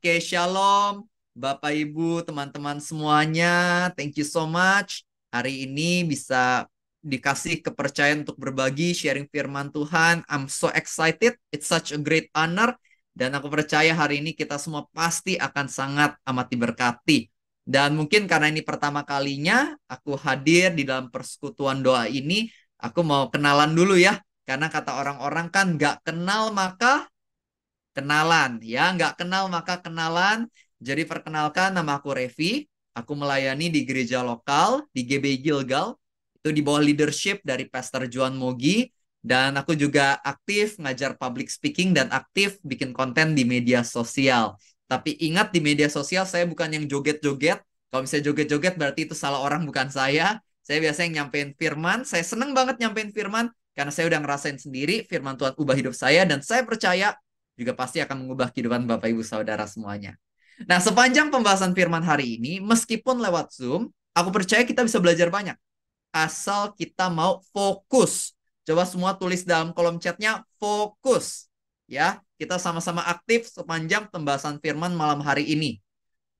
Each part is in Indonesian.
Oke, shalom Bapak Ibu, teman-teman semuanya. Thank you so much. Hari ini bisa dikasih kepercayaan untuk berbagi, sharing firman Tuhan. I'm so excited. It's such a great honor. Dan aku percaya hari ini kita semua pasti akan sangat amat diberkati. Dan mungkin karena ini pertama kalinya aku hadir di dalam persekutuan doa ini, aku mau kenalan dulu ya. Karena kata orang-orang kan nggak kenal maka kenalan, ya, nggak kenal maka kenalan. Jadi perkenalkan, nama aku Revi. Aku melayani di gereja lokal di GB Gilgal. Itu di bawah leadership dari Pastor Juan Mogi. Dan aku juga aktif ngajar public speaking dan aktif bikin konten di media sosial. Tapi ingat, di media sosial saya bukan yang joget-joget. Kalau misalnya joget-joget berarti itu salah orang, bukan saya. Saya biasanya nyampein firman. Saya seneng banget nyampein firman karena saya udah ngerasain sendiri firman Tuhan ubah hidup saya. Dan saya percaya juga pasti akan mengubah kehidupan Bapak Ibu Saudara semuanya. Nah, sepanjang pembahasan firman hari ini, meskipun lewat Zoom, aku percaya kita bisa belajar banyak. Asal kita mau fokus. Coba semua tulis dalam kolom chatnya, fokus. Ya, kita sama-sama aktif sepanjang pembahasan firman malam hari ini.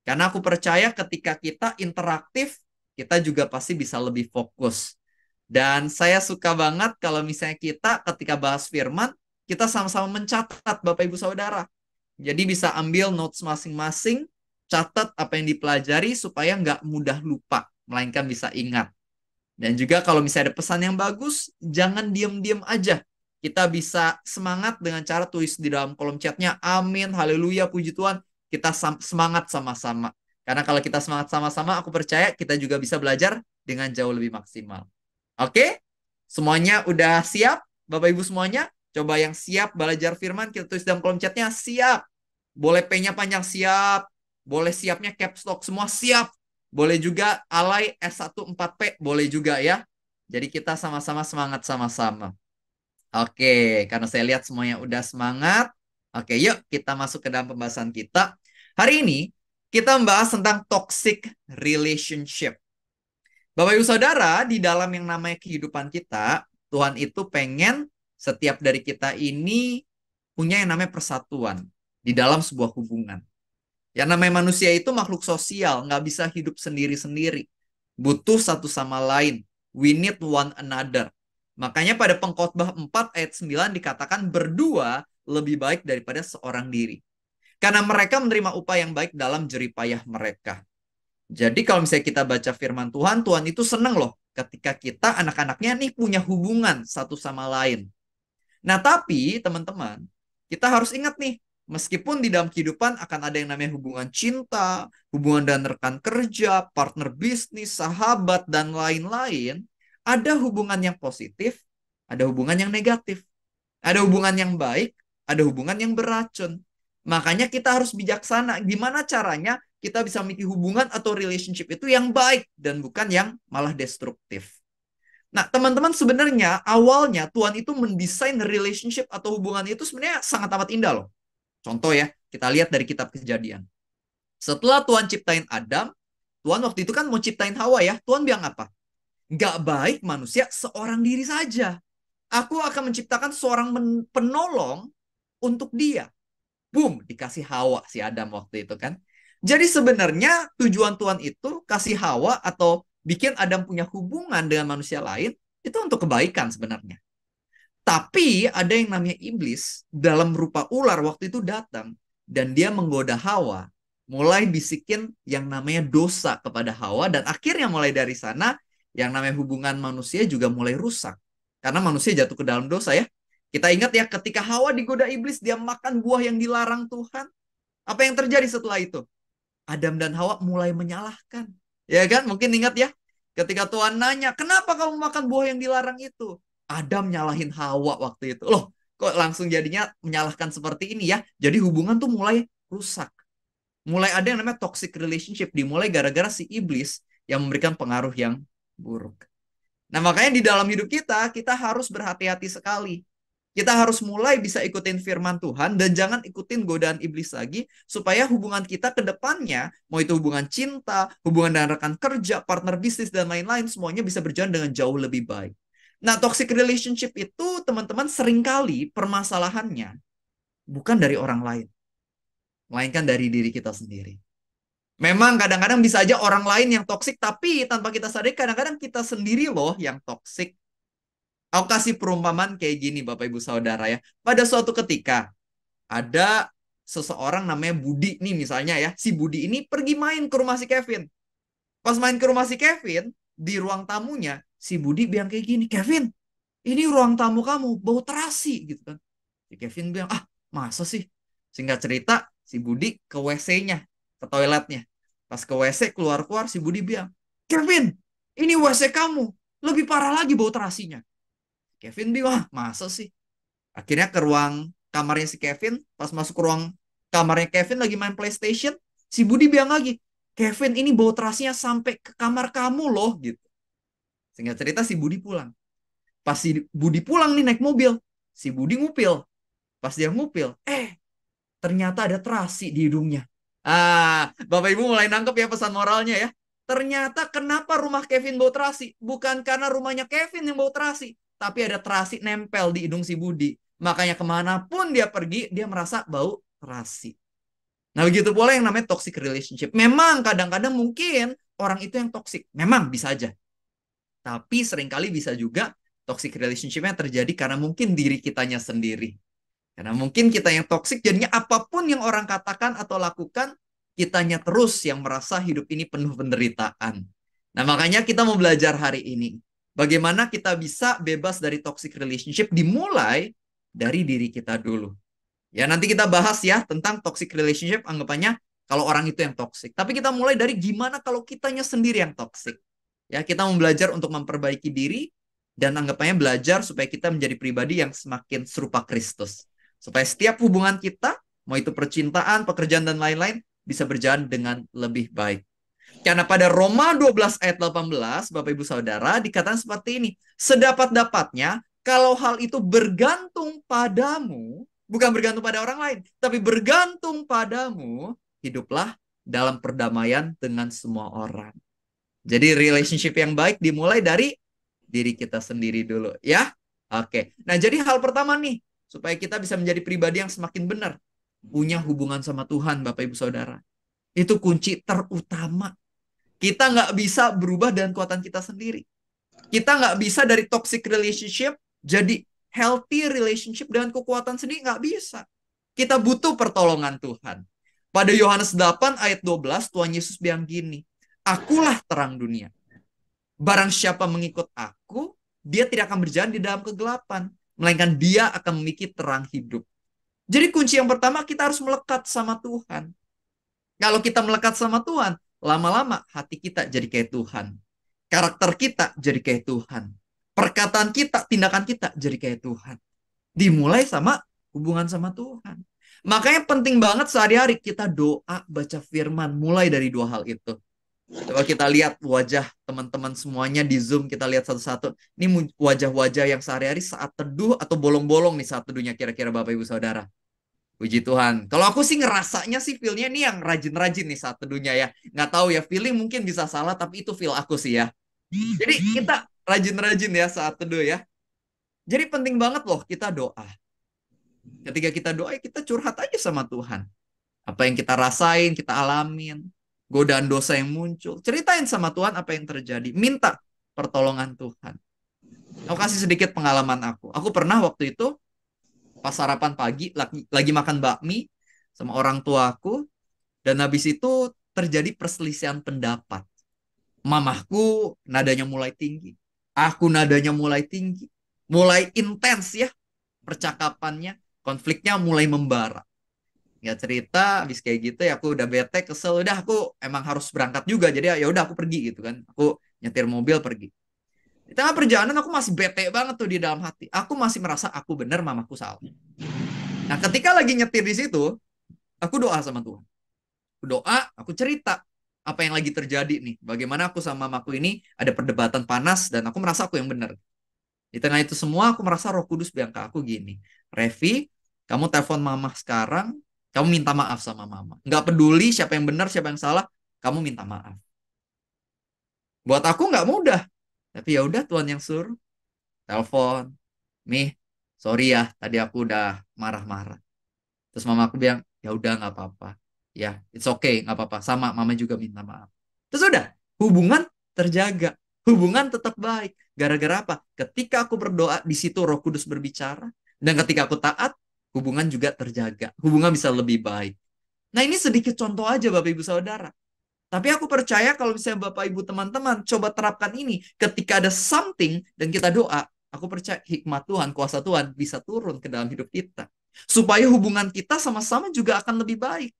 Karena aku percaya ketika kita interaktif, kita juga pasti bisa lebih fokus. Dan saya suka banget kalau misalnya kita ketika bahas firman, kita sama-sama mencatat Bapak Ibu Saudara. Jadi bisa ambil notes masing-masing, catat apa yang dipelajari supaya nggak mudah lupa, melainkan bisa ingat. Dan juga kalau misalnya ada pesan yang bagus, jangan diam-diam aja. Kita bisa semangat dengan cara tulis di dalam kolom chatnya, amin, haleluya, puji Tuhan. Kita semangat sama-sama. Karena kalau kita semangat sama-sama, aku percaya kita juga bisa belajar dengan jauh lebih maksimal. Oke? Semuanya udah siap? Bapak Ibu semuanya? Coba yang siap belajar firman, kita tulis dalam kolom chatnya, siap. Boleh P-nya panjang, siap. Boleh siapnya caps lock, semua siap. Boleh juga alay S14P, boleh juga ya. Jadi kita sama-sama semangat sama-sama. Oke, karena saya lihat semuanya udah semangat. Oke, yuk kita masuk ke dalam pembahasan kita. Hari ini kita membahas tentang toxic relationship. Bapak Ibu Saudara, di dalam yang namanya kehidupan kita, Tuhan itu pengen setiap dari kita ini punya yang namanya persatuan di dalam sebuah hubungan. Yang namanya manusia itu makhluk sosial, nggak bisa hidup sendiri-sendiri. Butuh satu sama lain. We need one another. Makanya pada Pengkhotbah 4 ayat 9 dikatakan berdua lebih baik daripada seorang diri. Karena mereka menerima upah yang baik dalam jeripayah mereka. Jadi kalau misalnya kita baca firman Tuhan, Tuhan itu seneng loh ketika kita anak-anaknya nih punya hubungan satu sama lain. Nah tapi teman-teman, kita harus ingat nih, meskipun di dalam kehidupan akan ada yang namanya hubungan cinta, hubungan dan rekan kerja, partner bisnis, sahabat, dan lain-lain, ada hubungan yang positif, ada hubungan yang negatif. Ada hubungan yang baik, ada hubungan yang beracun. Makanya kita harus bijaksana. Gimana caranya kita bisa memiliki hubungan atau relationship itu yang baik dan bukan yang malah destruktif. Nah, teman-teman, sebenarnya awalnya Tuhan itu mendesain relationship atau hubungan itu sebenarnya sangat amat indah loh. Contoh ya, kita lihat dari kitab Kejadian. Setelah Tuhan ciptain Adam, Tuhan waktu itu kan mau ciptain Hawa ya. Tuhan bilang apa? Gak baik manusia seorang diri saja. Aku akan menciptakan seorang penolong untuk dia. Boom, dikasih Hawa si Adam waktu itu kan. Jadi sebenarnya tujuan Tuhan itu kasih Hawa atau bikin Adam punya hubungan dengan manusia lain itu untuk kebaikan sebenarnya. Tapi ada yang namanya iblis dalam rupa ular waktu itu datang dan dia menggoda Hawa, mulai bisikin yang namanya dosa kepada Hawa dan akhirnya mulai dari sana yang namanya hubungan manusia juga mulai rusak. Karena manusia jatuh ke dalam dosa ya. Kita ingat ya ketika Hawa digoda iblis dia makan buah yang dilarang Tuhan. Apa yang terjadi setelah itu? Adam dan Hawa mulai menyalahkan. Ya kan? Mungkin ingat ya. Ketika Tuhan nanya, kenapa kamu makan buah yang dilarang itu? Adam nyalahin Hawa waktu itu. Loh, kok langsung jadinya menyalahkan seperti ini ya? Jadi hubungan tuh mulai rusak. Mulai ada yang namanya toxic relationship. Dimulai gara-gara si iblis yang memberikan pengaruh yang buruk. Nah, makanya di dalam hidup kita harus berhati-hati sekali. Kita harus mulai bisa ikutin firman Tuhan dan jangan ikutin godaan iblis lagi supaya hubungan kita ke depannya, mau itu hubungan cinta, hubungan dengan rekan kerja, partner bisnis, dan lain-lain, semuanya bisa berjalan dengan jauh lebih baik. Nah, toxic relationship itu teman-teman seringkali permasalahannya bukan dari orang lain. melainkan dari diri kita sendiri. Memang kadang-kadang bisa aja orang lain yang toksik, tapi tanpa kita sadari kadang-kadang kita sendiri loh yang toksik. Aku kasih perumpamaan kayak gini Bapak Ibu Saudara ya. Pada suatu ketika ada seseorang namanya Budi nih misalnya ya. Si Budi ini pergi main ke rumah si Kevin. Pas main ke rumah si Kevin, di ruang tamunya, si Budi bilang kayak gini, Kevin, ini ruang tamu kamu, bau terasi gitu kan. Si Kevin bilang, ah masa sih? Singkat cerita, si Budi ke WC-nya, ke toiletnya. Pas ke WC, keluar-keluar, si Budi bilang, Kevin, ini WC kamu, lebih parah lagi bau terasinya. Kevin bilang, ah masa sih? Akhirnya ke ruang kamarnya si Kevin, pas masuk ke ruang kamarnya Kevin lagi main PlayStation, si Budi bilang lagi, Kevin ini bau terasinya sampai ke kamar kamu loh gitu. Singkat cerita si Budi pulang. Pas si Budi pulang nih naik mobil, si Budi ngupil. Pas dia ngupil, ternyata ada terasi di hidungnya. Bapak Ibu mulai nangkep ya pesan moralnya ya. Ternyata kenapa rumah Kevin bau terasi? Bukan karena rumahnya Kevin yang bau terasi, tapi ada terasi nempel di hidung si Budi. Makanya kemanapun dia pergi, dia merasa bau terasi. Nah begitu pula yang namanya toxic relationship. Memang kadang-kadang mungkin orang itu yang toxic. Memang bisa aja. Tapi seringkali bisa juga toxic relationship-nya terjadi karena mungkin diri kitanya sendiri. Karena mungkin kita yang toksik, jadinya apapun yang orang katakan atau lakukan, kitanya terus yang merasa hidup ini penuh penderitaan. Nah, makanya kita mau belajar hari ini. Bagaimana kita bisa bebas dari toxic relationship dimulai dari diri kita dulu. Ya, nanti kita bahas ya tentang toxic relationship, anggapannya kalau orang itu yang toksik. Tapi kita mulai dari gimana kalau kitanya sendiri yang toksik. Ya, kita mau belajar untuk memperbaiki diri dan anggapannya belajar supaya kita menjadi pribadi yang semakin serupa Kristus. Supaya setiap hubungan kita, mau itu percintaan, pekerjaan, dan lain-lain, bisa berjalan dengan lebih baik. Karena pada Roma 12 ayat 18, Bapak Ibu Saudara, dikatakan seperti ini. Sedapat-dapatnya, kalau hal itu bergantung padamu, bukan bergantung pada orang lain, tapi bergantung padamu, hiduplah dalam perdamaian dengan semua orang. Jadi relationship yang baik dimulai dari diri kita sendiri dulu ya. Oke. Nah, jadi hal pertama nih supaya kita bisa menjadi pribadi yang semakin benar, punya hubungan sama Tuhan, Bapak Ibu Saudara. Itu kunci terutama. Kita nggak bisa berubah dengan kekuatan kita sendiri. Kita nggak bisa dari toxic relationship jadi healthy relationship dengan kekuatan sendiri, nggak bisa. Kita butuh pertolongan Tuhan. Pada Yohanes 8 ayat 12, Tuhan Yesus bilang gini, Akulah terang dunia. Barang siapa mengikut aku, dia tidak akan berjalan di dalam kegelapan, melainkan dia akan memiliki terang hidup. Jadi kunci yang pertama, kita harus melekat sama Tuhan. Kalau kita melekat sama Tuhan, lama-lama hati kita jadi kayak Tuhan. Karakter kita jadi kayak Tuhan. Perkataan kita, tindakan kita jadi kayak Tuhan. Dimulai sama hubungan sama Tuhan. Makanya penting banget sehari-hari kita doa, baca firman, mulai dari dua hal itu. Coba kita lihat wajah teman-teman semuanya di Zoom, kita lihat satu-satu. Ini wajah-wajah yang sehari-hari saat teduh atau bolong-bolong nih saat teduhnya kira-kira Bapak Ibu Saudara. Puji Tuhan. Kalau aku sih ngerasanya sih feel-nya ini yang rajin-rajin nih saat teduhnya ya. Nggak tahu ya, feeling mungkin bisa salah, tapi itu feel aku sih ya. Jadi kita rajin-rajin ya saat teduh ya. Jadi penting banget loh kita doa. Ketika kita doa, kita curhat aja sama Tuhan. Apa yang kita rasain, kita alamin. Godaan dosa yang muncul. Ceritain sama Tuhan apa yang terjadi. Minta pertolongan Tuhan. Aku kasih sedikit pengalaman aku. Aku pernah waktu itu pas sarapan pagi lagi makan bakmi sama orang tua aku. Dan habis itu terjadi perselisihan pendapat. Mamahku nadanya mulai tinggi. Aku nadanya mulai tinggi. Mulai intens ya percakapannya. Konfliknya mulai membara. Nggak cerita, habis kayak gitu ya aku udah bete, kesel, udah aku emang harus berangkat juga, jadi ya udah aku pergi gitu kan, aku nyetir mobil pergi. Di tengah perjalanan aku masih bete banget tuh di dalam hati, aku masih merasa aku benar, mamaku salah. Nah ketika lagi nyetir di situ, aku doa sama Tuhan, aku doa, aku cerita apa yang lagi terjadi nih, bagaimana aku sama mamaku ini ada perdebatan panas dan aku merasa aku yang benar. Di tengah itu semua aku merasa Roh Kudus bilang ke aku gini, Revi, kamu telepon mama sekarang, kamu minta maaf sama mama. Nggak peduli siapa yang benar, siapa yang salah, kamu minta maaf. Buat aku nggak mudah. Tapi ya udah Tuhan yang suruh. Telepon. Nih, sorry ya, tadi aku udah marah-marah. Terus mama aku bilang, ya udah nggak apa-apa. Ya, it's okay, nggak apa-apa. Sama, mama juga minta maaf. Terus udah, hubungan terjaga. Hubungan tetap baik. Gara-gara apa? Ketika aku berdoa, di situ Roh Kudus berbicara. Dan ketika aku taat, hubungan juga terjaga. Hubungan bisa lebih baik. Nah, ini sedikit contoh aja Bapak Ibu Saudara. Tapi aku percaya kalau misalnya Bapak Ibu teman-teman coba terapkan ini. Ketika ada something dan kita doa, aku percaya hikmat Tuhan, kuasa Tuhan bisa turun ke dalam hidup kita. Supaya hubungan kita sama-sama juga akan lebih baik.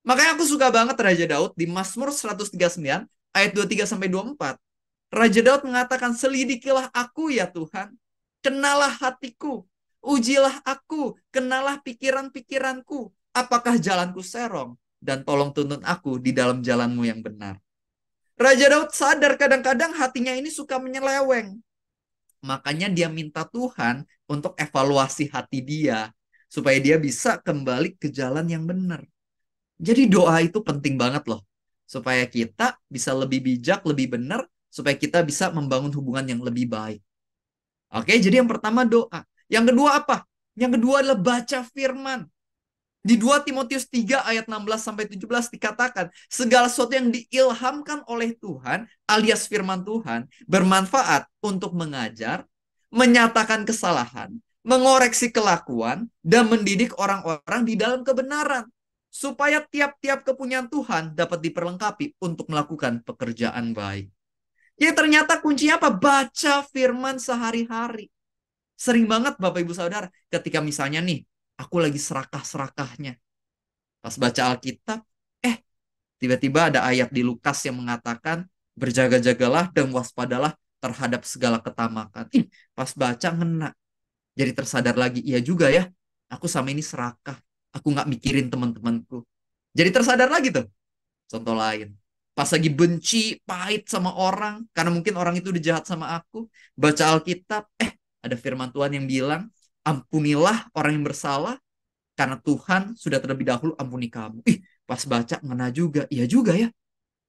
Makanya aku suka banget Raja Daud di Mazmur 139 ayat 23 sampai 24. Raja Daud mengatakan, "Selidikilah aku ya Tuhan, kenalah hatiku, ujilah aku, kenalah pikiran-pikiranku, apakah jalanku serong, dan tolong tuntun aku di dalam jalanmu yang benar." Raja Daud sadar kadang-kadang hatinya ini suka menyeleweng. Makanya dia minta Tuhan untuk evaluasi hati dia, supaya dia bisa kembali ke jalan yang benar. Jadi doa itu penting banget loh. Supaya kita bisa lebih bijak, lebih benar, supaya kita bisa membangun hubungan yang lebih baik. Oke, jadi yang pertama doa. Yang kedua apa? Yang kedua adalah baca firman. Di 2 Timotius 3 ayat 16 sampai 17 dikatakan, segala sesuatu yang diilhamkan oleh Tuhan alias firman Tuhan bermanfaat untuk mengajar, menyatakan kesalahan, mengoreksi kelakuan, dan mendidik orang-orang di dalam kebenaran, supaya tiap-tiap kepunyaan Tuhan dapat diperlengkapi untuk melakukan pekerjaan baik. Jadi ternyata kuncinya apa? Baca firman sehari-hari. Sering banget Bapak Ibu Saudara, ketika misalnya nih, aku lagi serakah-serakahnya. Pas baca Alkitab, eh tiba-tiba ada ayat di Lukas yang mengatakan, berjaga-jagalah dan waspadalah terhadap segala ketamakan. Pas baca ngena. Jadi tersadar lagi, iya juga ya, aku sama ini serakah. Aku nggak mikirin teman-temanku. Jadi tersadar lagi tuh. Contoh lain. Pas lagi benci, pahit sama orang, karena mungkin orang itu udah jahat sama aku, baca Alkitab, ada firman Tuhan yang bilang, ampunilah orang yang bersalah, karena Tuhan sudah terlebih dahulu ampuni kamu. Pas baca, ngena juga. Iya juga ya.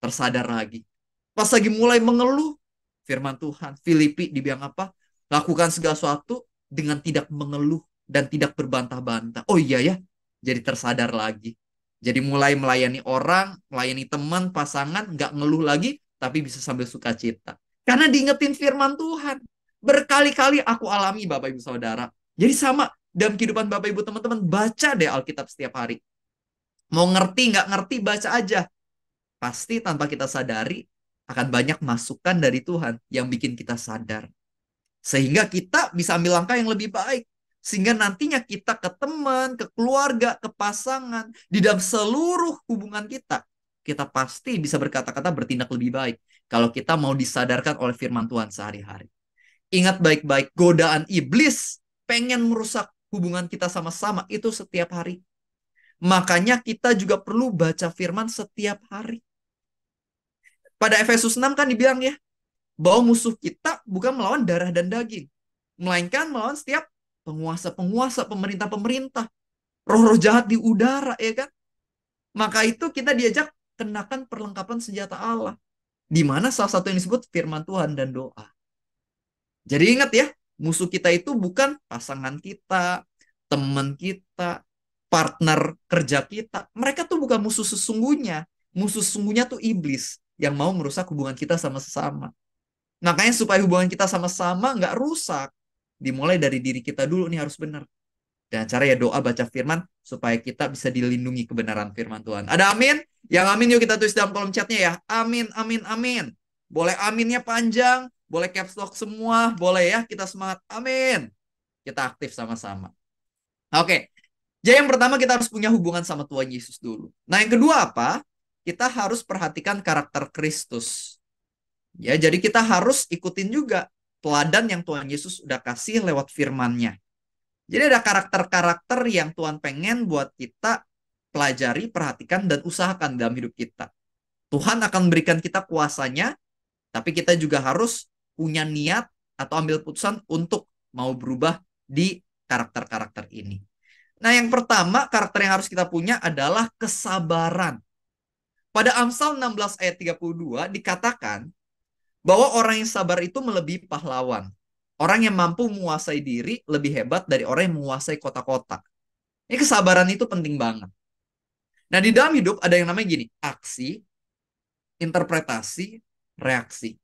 Tersadar lagi. Pas lagi mulai mengeluh, firman Tuhan, Filipi dibilang apa? Lakukan segala sesuatu dengan tidak mengeluh dan tidak berbantah-bantah. Oh iya ya, jadi tersadar lagi. Jadi mulai melayani orang, melayani teman, pasangan, nggak ngeluh lagi, tapi bisa sambil sukacita. Karena diingetin firman Tuhan. Berkali-kali aku alami Bapak Ibu Saudara. Jadi sama dalam kehidupan Bapak Ibu teman-teman, baca deh Alkitab setiap hari. Mau ngerti, nggak ngerti, baca aja. Pasti tanpa kita sadari, akan banyak masukan dari Tuhan yang bikin kita sadar. Sehingga kita bisa ambil langkah yang lebih baik. Sehingga nantinya kita ke teman, ke keluarga, ke pasangan, di dalam seluruh hubungan kita pasti bisa berkata-kata bertindak lebih baik. Kalau kita mau disadarkan oleh firman Tuhan sehari-hari. Ingat baik-baik, godaan iblis pengen merusak hubungan kita sama-sama itu setiap hari. Makanya kita juga perlu baca firman setiap hari. Pada Efesus 6 kan dibilang ya, bahwa musuh kita bukan melawan darah dan daging, melainkan melawan setiap penguasa-penguasa, pemerintah-pemerintah, roh-roh jahat di udara, ya kan? Maka itu kita diajak kenakan perlengkapan senjata Allah, di mana salah satu yang disebut firman Tuhan dan doa. Jadi ingat ya, musuh kita itu bukan pasangan kita, teman kita, partner kerja kita. Mereka tuh bukan musuh sesungguhnya. Musuh sesungguhnya tuh iblis yang mau merusak hubungan kita sama sesama. Makanya supaya hubungan kita sama-sama nggak rusak, dimulai dari diri kita dulu nih harus benar. Dan cara ya doa baca firman supaya kita bisa dilindungi kebenaran firman Tuhan. Ada amin? Yang amin yuk kita tulis dalam kolom chatnya ya. Amin, amin, amin. Boleh aminnya panjang, boleh caps lock semua, boleh ya. Kita semangat. Amin. Kita aktif sama-sama. Oke. Jadi yang pertama kita harus punya hubungan sama Tuhan Yesus dulu. Nah yang kedua apa? Kita harus perhatikan karakter Kristus. Ya, jadi kita harus ikutin juga teladan yang Tuhan Yesus udah kasih lewat firman-Nya. Jadi ada karakter-karakter yang Tuhan pengen buat kita pelajari, perhatikan, dan usahakan dalam hidup kita. Tuhan akan berikan kita kuasanya, tapi kita juga harus punya niat atau ambil putusan untuk mau berubah di karakter-karakter ini. Nah, yang pertama, karakter yang harus kita punya adalah kesabaran. Pada Amsal 16 ayat 32 dikatakan, bahwa orang yang sabar itu melebihi pahlawan. Orang yang mampu menguasai diri lebih hebat dari orang yang menguasai kota-kota. Ini kesabaran itu penting banget. Nah, di dalam hidup ada yang namanya gini, aksi, interpretasi, reaksi.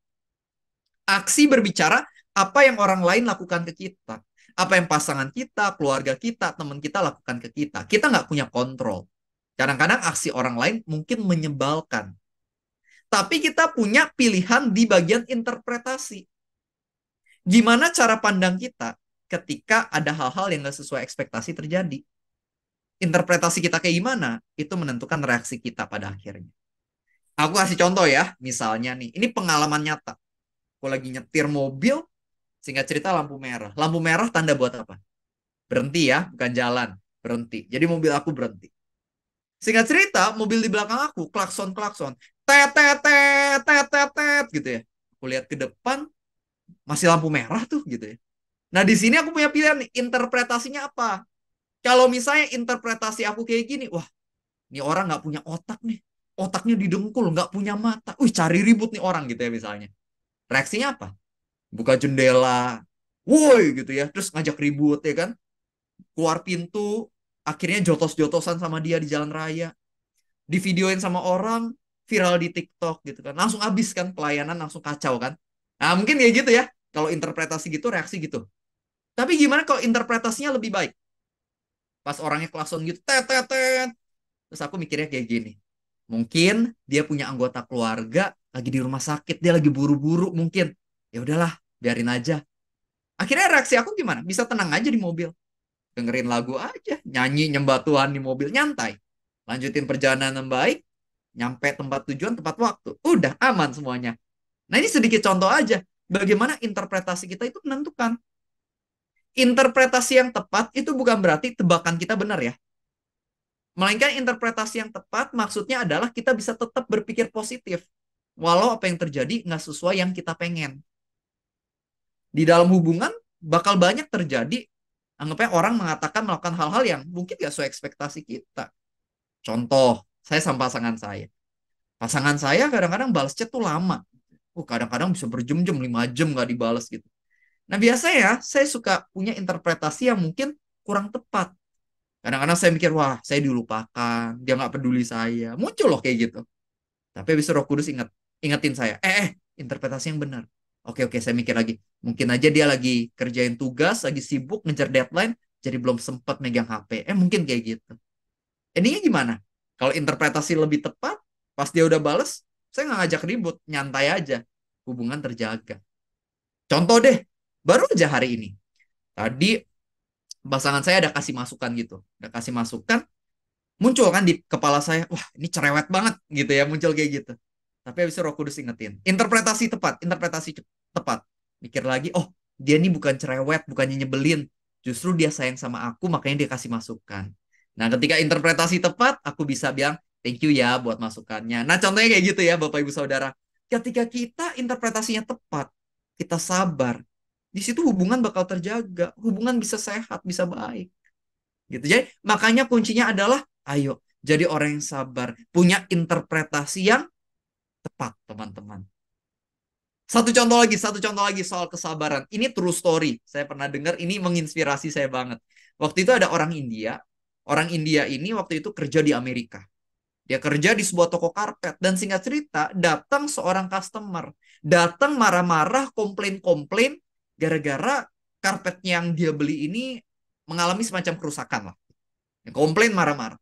Aksi berbicara apa yang orang lain lakukan ke kita. Apa yang pasangan kita, keluarga kita, teman kita lakukan ke kita. Kita nggak punya kontrol. Kadang-kadang aksi orang lain mungkin menyebalkan. Tapi kita punya pilihan di bagian interpretasi. Gimana cara pandang kita ketika ada hal-hal yang nggak sesuai ekspektasi terjadi? Interpretasi kita kayak gimana? Itu menentukan reaksi kita pada akhirnya. Aku kasih contoh ya, misalnya nih, ini pengalaman nyata. Aku lagi nyetir mobil, singkat cerita lampu merah. Lampu merah tanda buat apa? Berhenti ya, bukan jalan. Berhenti. Jadi mobil aku berhenti. Singkat cerita, mobil di belakang aku klakson-klakson. Tet, tet, tet, tet, tet, tet, gitu ya. Aku lihat ke depan, masih lampu merah tuh gitu ya. Nah, di sini aku punya pilihan nih, interpretasinya apa? Kalau misalnya interpretasi aku kayak gini, wah, ini orang nggak punya otak nih. Otaknya didengkul, nggak punya mata. Wih, cari ribut nih orang gitu ya misalnya. Reaksinya apa? Buka jendela, woi gitu ya. Terus ngajak ribut ya kan. Keluar pintu, akhirnya jotos-jotosan sama dia di jalan raya. Di videoin sama orang, viral di TikTok gitu kan. Langsung habis kan pelayanan, langsung kacau kan. Nah, mungkin kayak gitu ya. Kalau interpretasi gitu, reaksi gitu. Tapi gimana kalau interpretasinya lebih baik? Pas orangnya klakson gitu, tet, tet, tet. Terus aku mikirnya kayak gini. Mungkin dia punya anggota keluarga lagi di rumah sakit, dia lagi buru-buru mungkin. Ya udahlah, biarin aja. Akhirnya reaksi aku gimana? Bisa tenang aja di mobil. Dengerin lagu aja, nyanyi nyembah Tuhan di mobil, nyantai. Lanjutin perjalanan yang baik, nyampe tempat tujuan tepat waktu. Udah aman semuanya. Nah, ini sedikit contoh aja bagaimana interpretasi kita itu menentukan. Interpretasi yang tepat itu bukan berarti tebakan kita benar ya. Melainkan interpretasi yang tepat maksudnya adalah kita bisa tetap berpikir positif. Walau apa yang terjadi nggak sesuai yang kita pengen. Di dalam hubungan bakal banyak terjadi, anggapnya orang mengatakan melakukan hal-hal yang mungkin nggak sesuai ekspektasi kita. Contoh, saya sama pasangan saya. Pasangan saya kadang-kadang balas chat tuh lama. Kadang-kadang bisa berjam-jam, 5 jam nggak dibalas gitu. Nah, biasanya saya suka punya interpretasi yang mungkin kurang tepat. Kadang-kadang saya mikir, wah, saya dilupakan, dia nggak peduli saya. Muncul loh kayak gitu. Tapi habis itu Roh Kudus ingetin saya, interpretasi yang benar. Oke, oke, saya mikir lagi. Mungkin aja dia lagi kerjain tugas, lagi sibuk ngejar deadline, jadi belum sempat megang HP. Mungkin kayak gitu. Ininya gimana? Kalau interpretasi lebih tepat, pas dia udah bales, saya nggak ngajak ribut, nyantai aja. Hubungan terjaga. Contoh deh, baru aja hari ini. Tadi pasangan saya ada kasih masukan gitu. Ada kasih masukan, muncul kan di kepala saya, wah ini cerewet banget gitu ya, muncul kayak gitu. Tapi habis itu Roh Kudus ingetin, interpretasi tepat. Mikir lagi, oh dia ini bukan cerewet, bukannya nyebelin, justru dia sayang sama aku, makanya dia kasih masukan. Nah, ketika interpretasi tepat, aku bisa bilang thank you ya buat masukannya. Nah, contohnya kayak gitu ya Bapak Ibu Saudara. Ketika kita interpretasinya tepat, kita sabar, di situ hubungan bakal terjaga, hubungan bisa sehat, bisa baik. Gitu. Jadi makanya kuncinya adalah ayo jadi orang yang sabar, punya interpretasi yang tepat, teman-teman. Satu contoh lagi soal kesabaran. Ini true story. Saya pernah dengar, ini menginspirasi saya banget. Waktu itu ada orang India. Orang India ini waktu itu kerja di Amerika. Dia kerja di sebuah toko karpet. Dan singkat cerita, datang seorang customer. Datang marah-marah, komplain-komplain. Gara-gara karpet yang dia beli ini mengalami semacam kerusakan lah. Komplain marah-marah.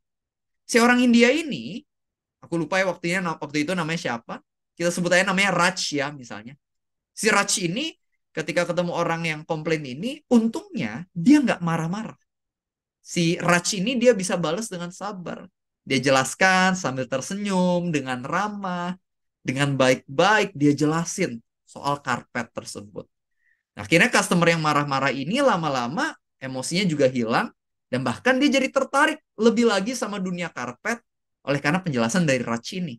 Si orang India ini, aku lupa ya waktu itu namanya siapa. Kita sebut aja namanya Raj ya misalnya. Si Raj ini ketika ketemu orang yang komplain ini, untungnya dia nggak marah-marah. Si Raj ini dia bisa balas dengan sabar. Dia jelaskan sambil tersenyum, dengan ramah, dengan baik-baik, dia jelasin soal karpet tersebut. Nah, akhirnya customer yang marah-marah ini lama-lama emosinya juga hilang, dan bahkan dia jadi tertarik lebih lagi sama dunia karpet oleh karena penjelasan dari Raj ini.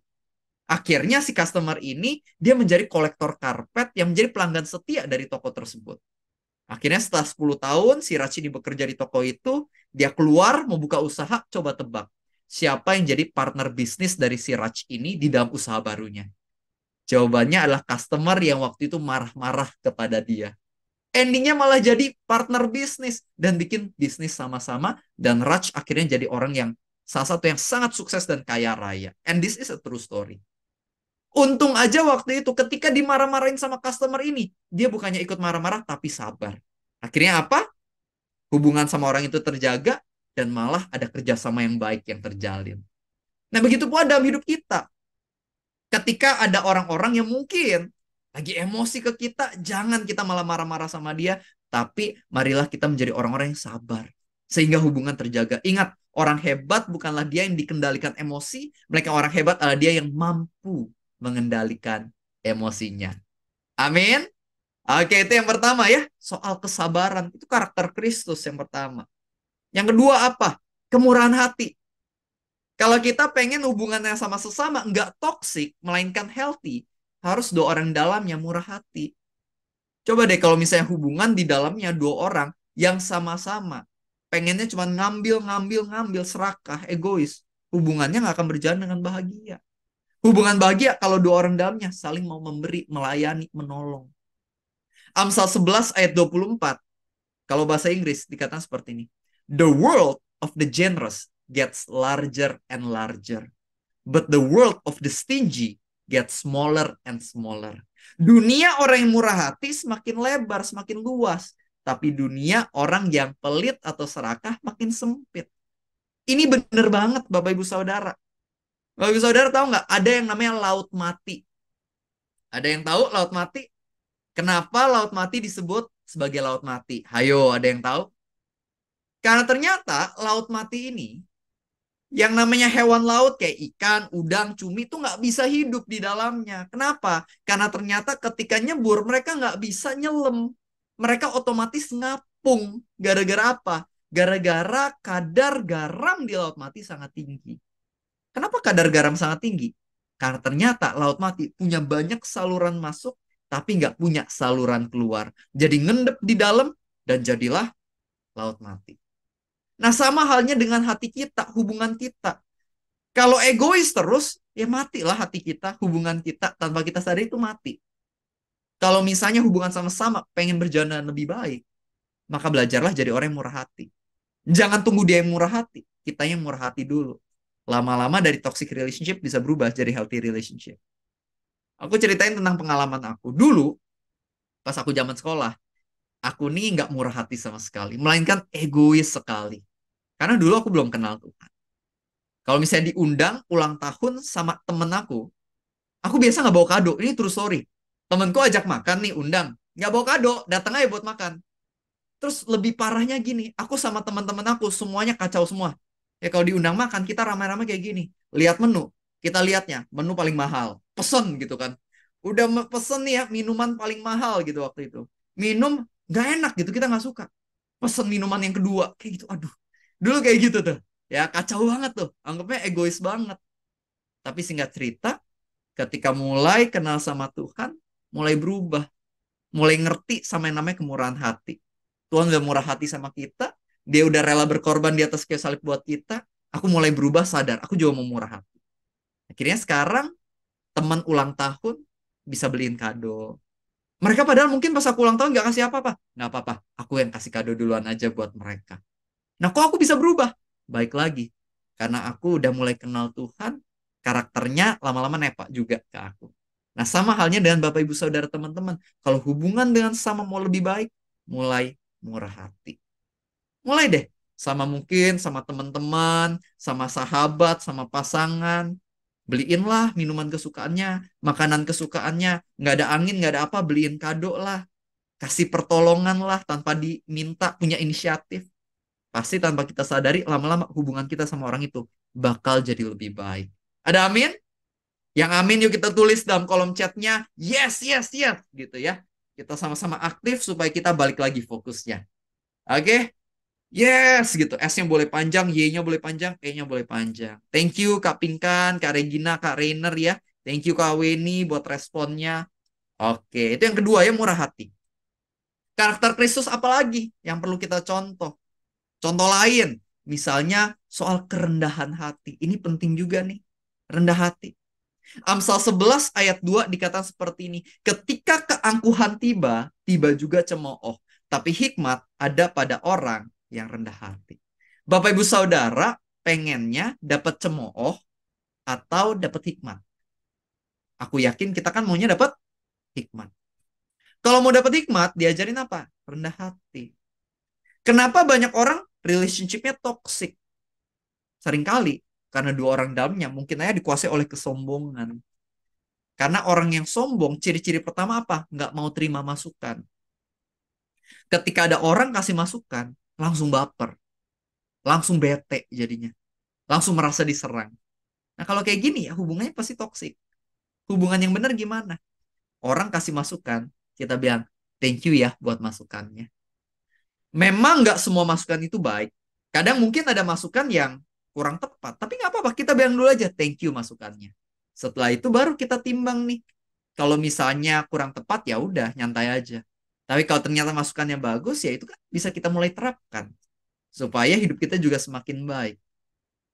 Akhirnya si customer ini dia menjadi kolektor karpet yang menjadi pelanggan setia dari toko tersebut. Akhirnya setelah 10 tahun si Raj ini bekerja di toko itu, dia keluar mau buka usaha, coba tebak. Siapa yang jadi partner bisnis dari si Raj ini di dalam usaha barunya? Jawabannya adalah customer yang waktu itu marah-marah kepada dia. Endingnya malah jadi partner bisnis dan bikin bisnis sama-sama, dan Raj akhirnya jadi orang yang salah satu yang sangat sukses dan kaya raya. And this is a true story. Untung aja waktu itu ketika dimarah-marahin sama customer ini, dia bukannya ikut marah-marah tapi sabar. Akhirnya apa? Hubungan sama orang itu terjaga dan malah ada kerjasama yang baik yang terjalin. Nah, begitu pula dalam hidup kita. Ketika ada orang-orang yang mungkin lagi emosi ke kita, jangan kita malah marah-marah sama dia, tapi marilah kita menjadi orang-orang yang sabar sehingga hubungan terjaga. Ingat, orang hebat bukanlah dia yang dikendalikan emosi, mereka orang hebat adalah dia yang mampu mengendalikan emosinya. Amin. Oke, itu yang pertama ya, soal kesabaran. Itu karakter Kristus yang pertama. Yang kedua apa? Kemurahan hati. Kalau kita pengen hubungannya sama sesama nggak toksik, melainkan healthy, harus dua orang dalam yang murah hati. Coba deh kalau misalnya hubungan di dalamnya dua orang yang sama-sama pengennya cuma ngambil, serakah, egois, hubungannya nggak akan berjalan dengan bahagia. Hubungan bahagia kalau dua orang dalamnya saling mau memberi, melayani, menolong. Amsal 11 ayat 24. Kalau bahasa Inggris dikatakan seperti ini. The world of the generous gets larger and larger. But the world of the stingy gets smaller and smaller. Dunia orang yang murah hati semakin lebar, semakin luas. Tapi dunia orang yang pelit atau serakah makin sempit. Ini benar banget Bapak Ibu Saudara. Bapak Ibu Saudara tahu nggak? Ada yang namanya laut mati. Ada yang tahu laut mati? Kenapa laut mati disebut sebagai laut mati? Hayo, ada yang tahu? Karena ternyata laut mati ini, yang namanya hewan laut kayak ikan, udang, cumi itu nggak bisa hidup di dalamnya. Kenapa? Karena ternyata ketika nyebur mereka nggak bisa nyelam. Mereka otomatis ngapung. Gara-gara apa? Gara-gara kadar garam di laut mati sangat tinggi. Kenapa kadar garam sangat tinggi? Karena ternyata laut mati punya banyak saluran masuk, tapi nggak punya saluran keluar. Jadi ngendep di dalam dan jadilah laut mati. Nah, sama halnya dengan hati kita, hubungan kita. Kalau egois terus, ya matilah hati kita, hubungan kita tanpa kita sadari itu mati. Kalau misalnya hubungan sama-sama pengen berjalan lebih baik, maka belajarlah jadi orang yang murah hati. Jangan tunggu dia yang murah hati, kita yang murah hati dulu. Lama-lama dari toxic relationship bisa berubah jadi healthy relationship. Aku ceritain tentang pengalaman aku. Dulu, pas aku zaman sekolah, aku nih nggak murah hati sama sekali, melainkan egois sekali. Karena dulu aku belum kenal Tuhan. Kalau misalnya diundang ulang tahun sama temen aku biasa nggak bawa kado. Ini true story. Temenku ajak makan nih, undang. Nggak bawa kado, datang aja buat makan. Terus lebih parahnya gini, aku sama teman-teman aku semuanya kacau semua. Ya kalau diundang makan, kita ramai-ramai kayak gini. Lihat menu, kita lihatnya, menu paling mahal. Pesen gitu kan. Udah pesen nih ya, minuman paling mahal gitu waktu itu. Minum nggak enak gitu, kita nggak suka. Pesen minuman yang kedua, kayak gitu. Aduh, dulu kayak gitu tuh. Ya kacau banget tuh, anggapnya egois banget. Tapi singkat cerita, ketika mulai kenal sama Tuhan, mulai berubah. Mulai ngerti sama yang namanya kemurahan hati. Tuhan udah murah hati sama kita. Dia udah rela berkorban di atas kayu salib buat kita. Aku mulai berubah sadar. Aku juga mau murah hati. Akhirnya sekarang teman ulang tahun bisa beliin kado. Mereka padahal mungkin pas aku ulang tahun gak kasih apa-apa. Gak apa-apa. Aku yang kasih kado duluan aja buat mereka. Nah kok aku bisa berubah? Baik lagi. Karena aku udah mulai kenal Tuhan. Karakternya lama-lama nepak juga ke aku. Nah, sama halnya dengan Bapak Ibu Saudara teman-teman. Kalau hubungan dengan sama mau lebih baik, mulai murah hati. Mulai deh, sama mungkin sama teman-teman, sama sahabat, sama pasangan. Beliinlah minuman kesukaannya, makanan kesukaannya. Nggak ada angin, nggak ada apa, beliin kado lah. Kasih pertolongan lah tanpa diminta, punya inisiatif. Pasti tanpa kita sadari, lama-lama hubungan kita sama orang itu bakal jadi lebih baik. Ada amin? Yang amin yuk kita tulis dalam kolom chatnya. Yes, yes, yes. Gitu ya. Kita sama-sama aktif supaya kita balik lagi fokusnya. Oke? Yes, gitu. S-nya boleh panjang, Y-nya boleh panjang, E-nya boleh panjang. Thank you Kak Pinkan, Kak Regina, Kak Rainer ya. Thank you Kak Weni buat responnya. Oke, itu yang kedua ya, murah hati. Karakter Kristus apalagi yang perlu kita contoh? Contoh lain, misalnya soal kerendahan hati. Ini penting juga nih, rendah hati. Amsal 11 ayat 2 dikatakan seperti ini. Ketika keangkuhan tiba, tiba juga cemooh. Tapi hikmat ada pada orang yang rendah hati. Bapak Ibu Saudara, pengennya dapat cemooh atau dapat hikmat? Aku yakin kita kan maunya dapat hikmat. Kalau mau dapat hikmat, diajarin apa? Rendah hati. Kenapa banyak orang relationship-nya toxic? Seringkali karena dua orang dalamnya mungkin aja dikuasai oleh kesombongan. Karena orang yang sombong, ciri-ciri pertama apa? Nggak mau terima masukan. Ketika ada orang kasih masukan, langsung baper. Langsung bete jadinya. Langsung merasa diserang. Nah kalau kayak gini ya hubungannya pasti toksik. Hubungan yang benar gimana? Orang kasih masukan, kita bilang, thank you ya buat masukannya. Memang nggak semua masukan itu baik. Kadang mungkin ada masukan yang kurang tepat. Tapi nggak apa-apa, kita bilang dulu aja, thank you masukannya. Setelah itu baru kita timbang nih. Kalau misalnya kurang tepat, ya udah, nyantai aja. Tapi kalau ternyata masukannya bagus, ya itu kan bisa kita mulai terapkan. Supaya hidup kita juga semakin baik.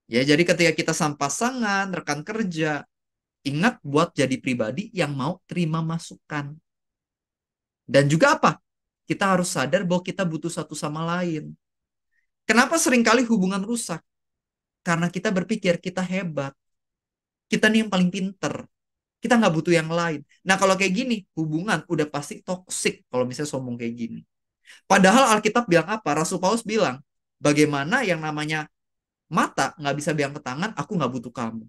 Ya, jadi ketika kita sama pasangan, rekan kerja, ingat buat jadi pribadi yang mau terima masukan. Dan juga apa? Kita harus sadar bahwa kita butuh satu sama lain. Kenapa seringkali hubungan rusak? Karena kita berpikir kita hebat. Kita nih yang paling pinter. Kita nggak butuh yang lain. Nah kalau kayak gini, hubungan udah pasti toksik kalau misalnya sombong kayak gini. Padahal Alkitab bilang apa? Rasul Paulus bilang, bagaimana yang namanya mata nggak bisa bilang ke tangan, aku nggak butuh kamu.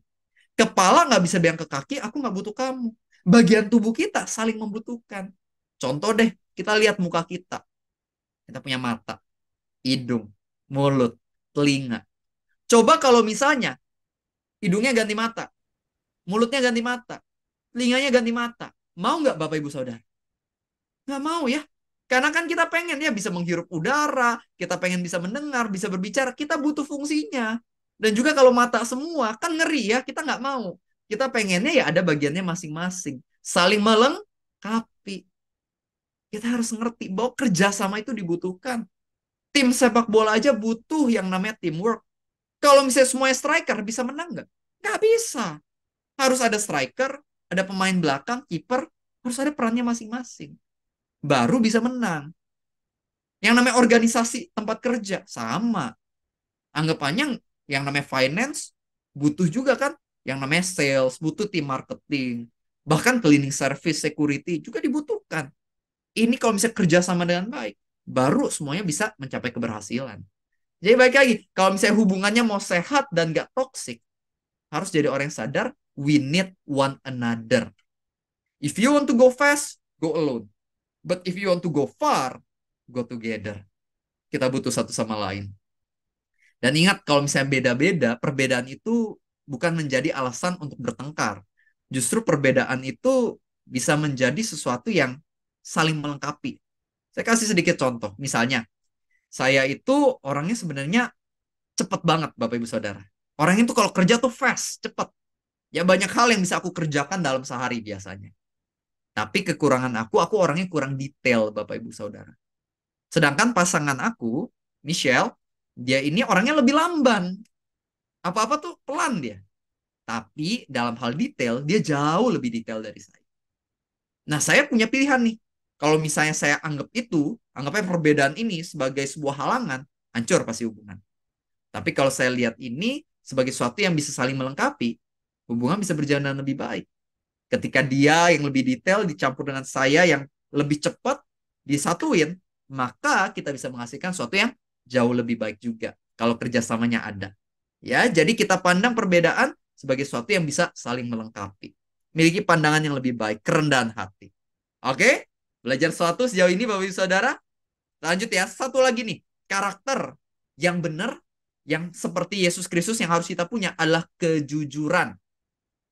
Kepala nggak bisa bilang ke kaki, aku nggak butuh kamu. Bagian tubuh kita saling membutuhkan. Contoh deh, kita lihat muka kita. Kita punya mata, hidung, mulut, telinga. Coba kalau misalnya hidungnya ganti mata, mulutnya ganti mata, telinganya ganti mata. Mau nggak Bapak Ibu Saudara? Nggak mau ya. Karena kan kita pengen ya bisa menghirup udara, kita pengen bisa mendengar, bisa berbicara. Kita butuh fungsinya. Dan juga kalau mata semua, kan ngeri ya, kita nggak mau. Kita pengennya ya ada bagiannya masing-masing. Saling melengkapi. Kita harus ngerti bahwa kerjasama itu dibutuhkan. Tim sepak bola aja butuh yang namanya teamwork. Kalau misalnya semuanya striker, bisa menang nggak? Nggak bisa. Harus ada striker, ada pemain belakang, kiper, harus ada perannya masing-masing. Baru bisa menang. Yang namanya organisasi tempat kerja, sama. Anggapannya yang namanya finance, butuh juga kan. Yang namanya sales, butuh tim marketing. Bahkan cleaning service, security juga dibutuhkan. Ini kalau misalnya kerjasama dengan baik, baru semuanya bisa mencapai keberhasilan. Jadi baik lagi, kalau misalnya hubungannya mau sehat dan gak toxic, harus jadi orang yang sadar, we need one another. If you want to go fast, go alone. But if you want to go far, go together. Kita butuh satu sama lain. Dan ingat, kalau misalnya beda-beda, perbedaan itu bukan menjadi alasan untuk bertengkar. Justru perbedaan itu bisa menjadi sesuatu yang saling melengkapi. Saya kasih sedikit contoh. Misalnya, saya itu orangnya sebenarnya cepet banget, Bapak Ibu Saudara. Orangnya itu kalau kerja tuh fast, cepet. Ya banyak hal yang bisa aku kerjakan dalam sehari biasanya. Tapi kekurangan aku orangnya kurang detail, Bapak Ibu Saudara. Sedangkan pasangan aku, Michelle, dia ini orangnya lebih lamban. Apa-apa tuh pelan dia. Tapi dalam hal detail, dia jauh lebih detail dari saya. Nah, saya punya pilihan nih. Kalau misalnya saya anggapnya perbedaan ini sebagai sebuah halangan, hancur pasti hubungan. Tapi kalau saya lihat ini sebagai sesuatu yang bisa saling melengkapi, hubungan bisa berjalan lebih baik. Ketika dia yang lebih detail dicampur dengan saya yang lebih cepat disatuin, maka kita bisa menghasilkan sesuatu yang jauh lebih baik juga kalau kerjasamanya ada. Ya, jadi kita pandang perbedaan sebagai sesuatu yang bisa saling melengkapi. Miliki pandangan yang lebih baik, kerendahan hati. Oke? Belajar sesuatu sejauh ini Bapak Ibu Saudara? Lanjut ya, satu lagi nih. Karakter yang benar, yang seperti Yesus Kristus yang harus kita punya adalah kejujuran.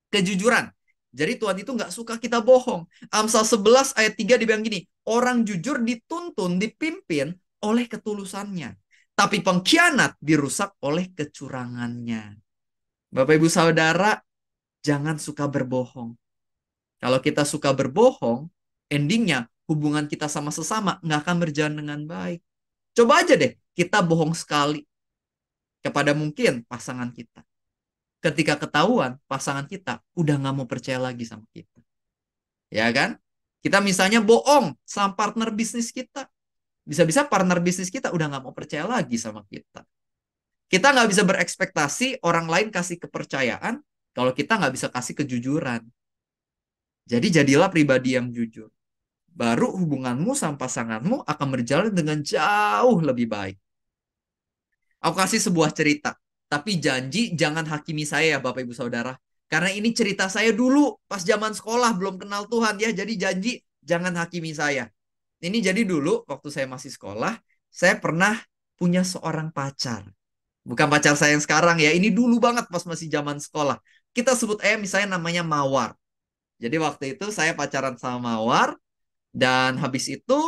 Kejujuran. Jadi Tuhan itu nggak suka kita bohong. Amsal 11 ayat 3 dibilang gini, orang jujur dituntun, dipimpin oleh ketulusannya. Tapi pengkhianat dirusak oleh kecurangannya. Bapak Ibu Saudara, jangan suka berbohong. Kalau kita suka berbohong, endingnya hubungan kita sama sesama nggak akan berjalan dengan baik. Coba aja deh, kita bohong sekali kepada mungkin pasangan kita. Ketika ketahuan, pasangan kita udah nggak mau percaya lagi sama kita. Ya kan? Kita misalnya bohong sama partner bisnis kita. Bisa-bisa partner bisnis kita udah nggak mau percaya lagi sama kita. Kita nggak bisa berekspektasi orang lain kasih kepercayaan kalau kita nggak bisa kasih kejujuran. Jadi jadilah pribadi yang jujur. Baru hubunganmu sama pasanganmu akan berjalan dengan jauh lebih baik. Aku kasih sebuah cerita. Tapi janji jangan hakimi saya ya Bapak Ibu Saudara. Karena ini cerita saya dulu pas zaman sekolah belum kenal Tuhan ya. Jadi janji jangan hakimi saya. Ini jadi dulu waktu saya masih sekolah, saya pernah punya seorang pacar. Bukan pacar saya yang sekarang ya. Ini dulu banget pas masih zaman sekolah. Kita sebut misalnya namanya Mawar. Jadi waktu itu saya pacaran sama Mawar. Dan habis itu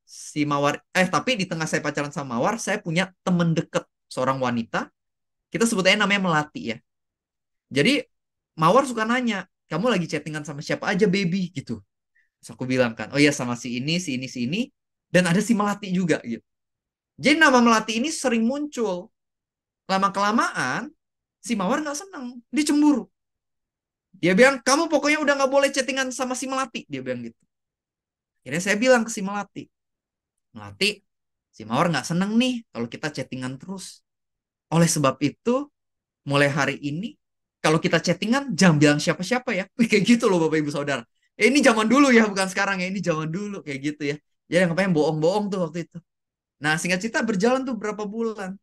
si Mawar, tapi di tengah saya pacaran sama Mawar, saya punya temen deket seorang wanita. Kita sebutnya namanya Melati ya. Jadi Mawar suka nanya, kamu lagi chattingan sama siapa aja baby gitu. Terus aku bilang kan, oh ya sama si ini, si ini, si ini. Dan ada si Melati juga gitu. Jadi nama Melati ini sering muncul. Lama-kelamaan, si Mawar nggak seneng. Dia cemburu. Dia bilang, kamu pokoknya udah nggak boleh chattingan sama si Melati. Dia bilang gitu. Akhirnya saya bilang ke si Melati, Melati, si Mawar nggak seneng nih kalau kita chattingan terus. Oleh sebab itu, mulai hari ini, kalau kita chattingan, jangan bilang siapa-siapa ya. Wih, kayak gitu loh Bapak Ibu Saudara. Ini zaman dulu ya, bukan sekarang ya. Ini zaman dulu, kayak gitu ya. Jadi yang ngapain bohong-bohong tuh waktu itu. Nah, singkat cerita berjalan tuh berapa bulan.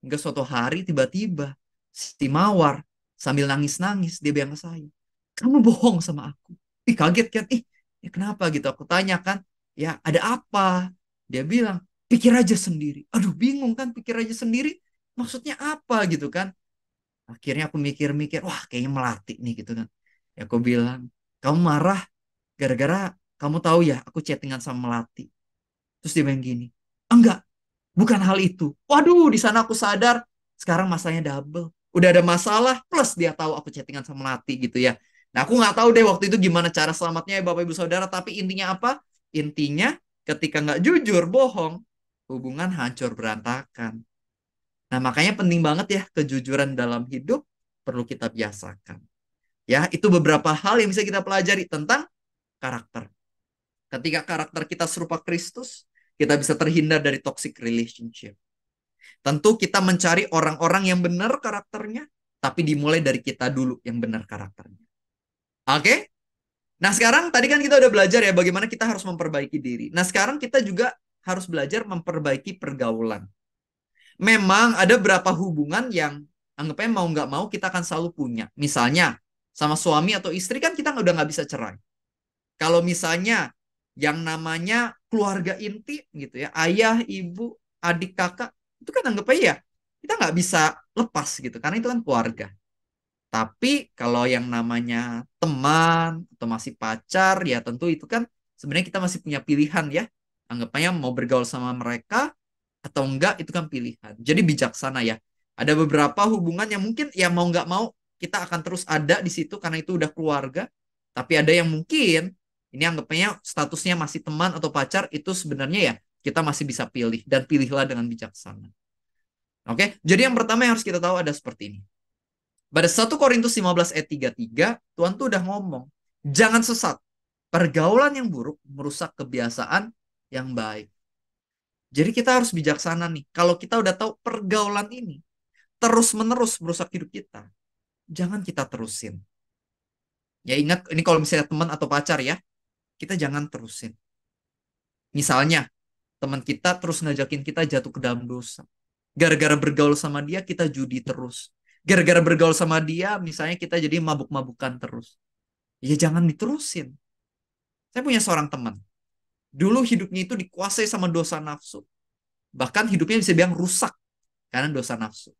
Hingga suatu hari tiba-tiba, si Mawar sambil nangis-nangis, dia bilang ke saya, kamu bohong sama aku. Ih, kaget kan? Ya kenapa gitu? Aku tanya kan, ya ada apa? Dia bilang, pikir aja sendiri. Aduh, bingung kan, pikir aja sendiri. Maksudnya apa gitu kan? Akhirnya aku mikir-mikir, wah kayaknya Melati nih gitu kan. Ya aku bilang, kamu marah gara-gara kamu tahu ya aku chattingan sama Melati. Terus dia bilang gini, enggak, bukan hal itu. Waduh, di sana aku sadar sekarang masalahnya double. Udah ada masalah plus dia tahu aku chattingan sama Melati gitu ya. Nah, aku nggak tahu deh waktu itu gimana cara selamatnya ya Bapak Ibu Saudara. Tapi intinya apa? Intinya ketika nggak jujur, bohong, hubungan hancur berantakan. Nah, makanya penting banget ya kejujuran dalam hidup perlu kita biasakan. Ya, itu beberapa hal yang bisa kita pelajari tentang karakter. Ketika karakter kita serupa Kristus, kita bisa terhindar dari toxic relationship. Tentu kita mencari orang-orang yang benar karakternya, tapi dimulai dari kita dulu yang benar karakternya. Oke? Nah, sekarang tadi kan kita udah belajar ya bagaimana kita harus memperbaiki diri. Nah, sekarang kita juga harus belajar memperbaiki pergaulan. Memang ada beberapa hubungan yang anggapnya mau nggak mau kita akan selalu punya. Misalnya sama suami atau istri kan kita udah nggak bisa cerai. Kalau misalnya yang namanya keluarga inti gitu ya, ayah, ibu, adik, kakak, itu kan anggap aja ya, kita nggak bisa lepas gitu, karena itu kan keluarga. Tapi kalau yang namanya teman atau masih pacar, ya tentu itu kan sebenarnya kita masih punya pilihan ya. Anggapannya mau bergaul sama mereka atau enggak, itu kan pilihan. Jadi bijaksana ya. Ada beberapa hubungan yang mungkin ya mau nggak mau kita akan terus ada di situ karena itu udah keluarga. Tapi ada yang mungkin ini anggapannya statusnya masih teman atau pacar, itu sebenarnya ya kita masih bisa pilih dan pilihlah dengan bijaksana. Oke, jadi yang pertama yang harus kita tahu ada seperti ini. Pada 1 Korintus 15 ayat 33, Tuhan tuh udah ngomong, jangan sesat. Pergaulan yang buruk merusak kebiasaan yang baik. Jadi kita harus bijaksana nih. Kalau kita udah tahu pergaulan ini terus-menerus merusak hidup kita, jangan kita terusin. Ya ingat, ini kalau misalnya teman atau pacar ya, kita jangan terusin. Misalnya, teman kita terus ngajakin kita jatuh ke dalam dosa. Gara-gara bergaul sama dia, kita judi terus. Gara-gara bergaul sama dia, misalnya kita jadi mabuk-mabukan terus. Ya jangan diterusin. Saya punya seorang teman. Dulu hidupnya itu dikuasai sama dosa nafsu. Bahkan hidupnya bisa bilang rusak karena dosa nafsu.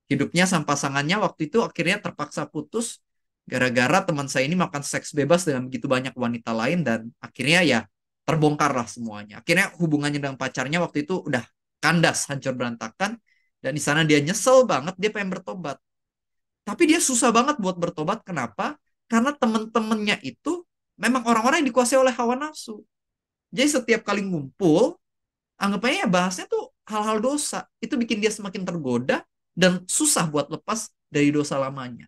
Hidupnya sama pasangannya waktu itu akhirnya terpaksa putus gara-gara teman saya ini makan seks bebas dengan begitu banyak wanita lain, dan akhirnya ya terbongkarlah semuanya. Akhirnya hubungannya dengan pacarnya waktu itu udah kandas, hancur berantakan, dan di sana dia nyesel banget, dia pengen bertobat. Tapi dia susah banget buat bertobat. Kenapa? Karena teman-temannya itu memang orang-orang yang dikuasai oleh hawa nafsu. Jadi setiap kali ngumpul, anggapannya ya bahasnya tuh hal-hal dosa. Itu bikin dia semakin tergoda dan susah buat lepas dari dosa lamanya.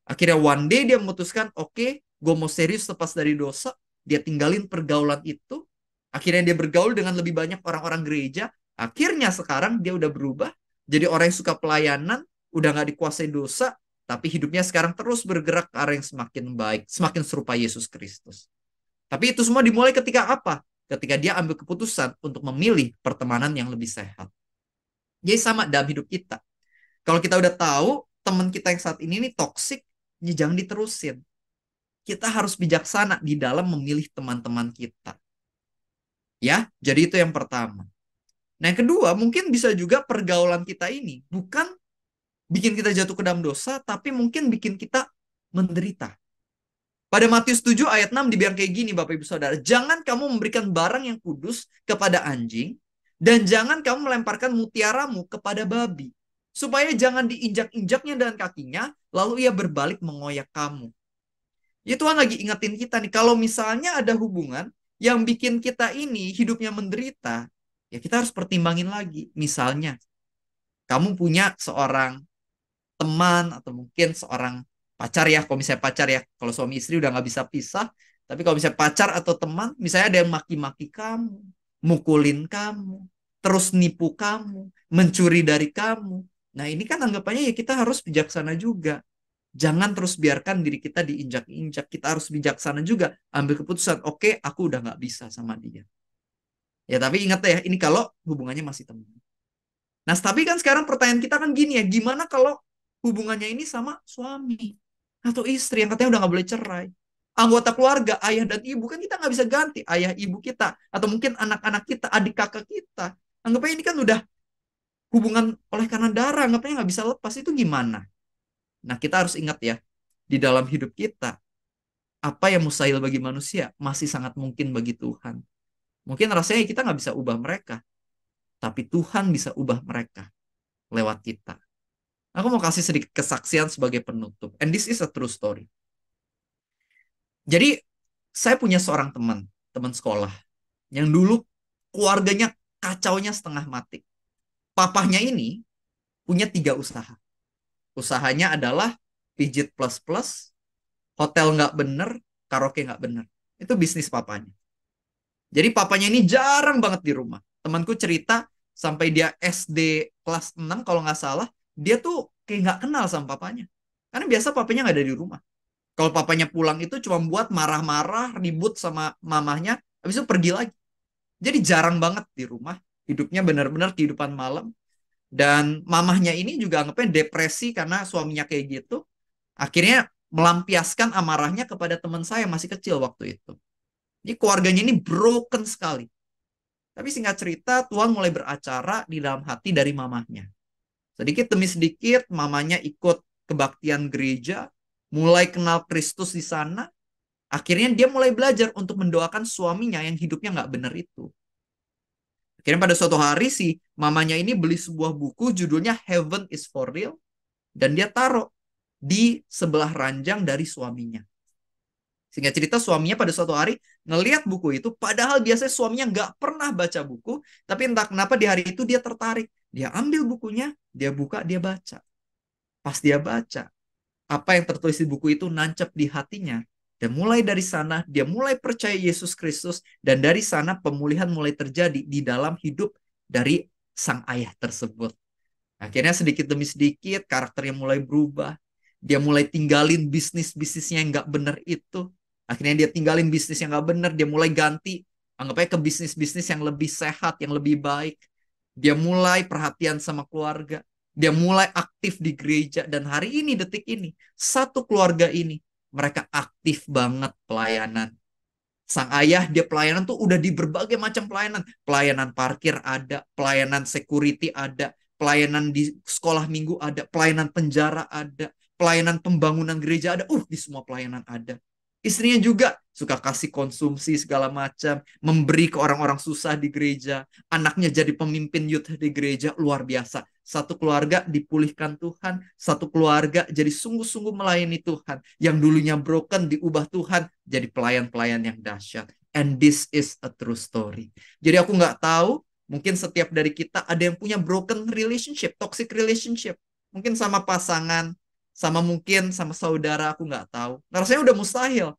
Akhirnya one day dia memutuskan, oke, gue mau serius lepas dari dosa. Dia tinggalin pergaulan itu. Akhirnya dia bergaul dengan lebih banyak orang-orang gereja. Akhirnya sekarang dia udah berubah Jadi orang yang suka pelayanan, udah nggak dikuasai dosa, tapi hidupnya sekarang terus bergerak ke arah yang semakin baik, semakin serupa Yesus Kristus. Tapi itu semua dimulai ketika apa? Ketika dia ambil keputusan untuk memilih pertemanan yang lebih sehat. Jadi sama dalam hidup kita. Kalau kita udah tahu teman kita yang saat ini nih toksik, ya jangan diterusin. Kita harus bijaksana di dalam memilih teman-teman kita. Ya, jadi itu yang pertama. Nah, yang kedua, mungkin bisa juga pergaulan kita ini bukan bikin kita jatuh ke dalam dosa, tapi mungkin bikin kita menderita. Pada Matius 7 ayat 6 dibilang kayak gini Bapak Ibu Saudara. Jangan kamu memberikan barang yang kudus kepada anjing, dan jangan kamu melemparkan mutiaramu kepada babi. Supaya jangan diinjak-injaknya dengan kakinya, lalu ia berbalik mengoyak kamu. Ya Tuhan lagi ingetin kita nih, kalau misalnya ada hubungan yang bikin kita ini hidupnya menderita, ya kita harus pertimbangin lagi. Misalnya, kamu punya seorang teman atau mungkin seorang pacar ya, kalau misalnya pacar ya, kalau suami istri udah nggak bisa pisah, tapi kalau misalnya pacar atau teman, misalnya ada yang maki-maki kamu, mukulin kamu, terus nipu kamu, mencuri dari kamu. Nah ini kan anggapannya ya kita harus bijaksana juga. Jangan terus biarkan diri kita diinjak-injak. Kita harus bijaksana juga. Ambil keputusan, oke, aku udah nggak bisa sama dia. Ya tapi ingat ya, ini kalau hubungannya masih teman. Nah tapi kan sekarang pertanyaan kita kan gini ya, gimana kalau hubungannya ini sama suami atau istri yang katanya udah nggak boleh cerai? Anggota keluarga, ayah dan ibu kan kita nggak bisa ganti ayah ibu kita atau mungkin anak-anak kita, adik kakak kita. Anggapnya ini kan udah hubungan oleh karena darah, anggapnya nggak bisa lepas, itu gimana? Nah kita harus ingat ya, di dalam hidup kita, apa yang mustahil bagi manusia masih sangat mungkin bagi Tuhan. Mungkin rasanya kita nggak bisa ubah mereka, tapi Tuhan bisa ubah mereka lewat kita. Aku mau kasih sedikit kesaksian sebagai penutup. And this is a true story. Jadi, saya punya seorang teman sekolah, yang dulu keluarganya kacaunya setengah mati. Papahnya ini punya 3 usaha. Usahanya adalah pijit plus-plus, hotel nggak bener, karaoke nggak bener. Itu bisnis papanya. Jadi papanya ini jarang banget di rumah. Temanku cerita sampai dia SD kelas 6 kalau nggak salah, dia tuh kayak nggak kenal sama papanya. Karena biasa papanya nggak ada di rumah. Kalau papanya pulang itu cuma buat marah-marah, ribut sama mamahnya, habis itu pergi lagi. Jadi jarang banget di rumah. Hidupnya benar-benar kehidupan malam. Dan mamahnya ini juga anggapnya depresi karena suaminya kayak gitu. Akhirnya melampiaskan amarahnya kepada teman saya yang masih kecil waktu itu. Jadi keluarganya ini broken sekali. Tapi singkat cerita, Tuhan mulai beracara di dalam hati dari mamahnya. Sedikit demi sedikit, mamanya ikut kebaktian gereja, mulai kenal Kristus di sana. Akhirnya dia mulai belajar untuk mendoakan suaminya yang hidupnya nggak benar itu. Akhirnya pada suatu hari sih, mamanya ini beli sebuah buku judulnya Heaven is for Real. Dan dia taruh di sebelah ranjang dari suaminya. Sehingga cerita suaminya pada suatu hari ngelihat buku itu, padahal biasanya suaminya nggak pernah baca buku, tapi entah kenapa di hari itu dia tertarik. Dia ambil bukunya, dia buka, dia baca. Pas dia baca, apa yang tertulis di buku itu nancap di hatinya. Dan mulai dari sana, dia mulai percaya Yesus Kristus, dan dari sana pemulihan mulai terjadi di dalam hidup dari sang ayah tersebut. Akhirnya sedikit demi sedikit, karakternya mulai berubah. Dia mulai tinggalin bisnis-bisnisnya yang nggak benar itu. Akhirnya dia tinggalin bisnis yang nggak benar, dia mulai ganti, anggapnya ke bisnis-bisnis yang lebih sehat, yang lebih baik. Dia mulai perhatian sama keluarga. Dia mulai aktif di gereja. Dan hari ini, detik ini, satu keluarga ini, mereka aktif banget pelayanan. Sang ayah, dia pelayanan tuh udah di berbagai macam pelayanan. Pelayanan parkir ada, pelayanan security ada, pelayanan di sekolah minggu ada, pelayanan penjara ada, pelayanan pembangunan gereja ada. Di semua pelayanan ada. Istrinya juga suka kasih konsumsi segala macam, memberi ke orang-orang susah di gereja. Anaknya jadi pemimpin youth di gereja, luar biasa. Satu keluarga dipulihkan Tuhan, satu keluarga jadi sungguh-sungguh melayani Tuhan. Yang dulunya broken diubah Tuhan jadi pelayan-pelayan yang dahsyat. And this is a true story. Jadi aku nggak tahu, mungkin setiap dari kita ada yang punya broken relationship, toxic relationship. Mungkin sama pasangan, sama mungkin sama saudara, aku nggak tahu. Nah, rasanya udah mustahil.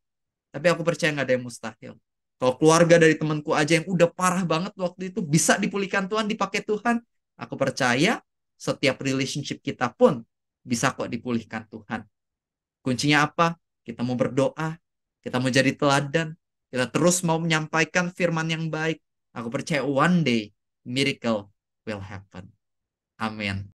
Tapi aku percaya nggak ada yang mustahil. Kalau keluarga dari temanku aja yang udah parah banget waktu itu bisa dipulihkan Tuhan, dipakai Tuhan, aku percaya setiap relationship kita pun bisa kok dipulihkan Tuhan. Kuncinya apa? Kita mau berdoa, kita mau jadi teladan, kita terus mau menyampaikan firman yang baik. Aku percaya one day miracle will happen. Amin.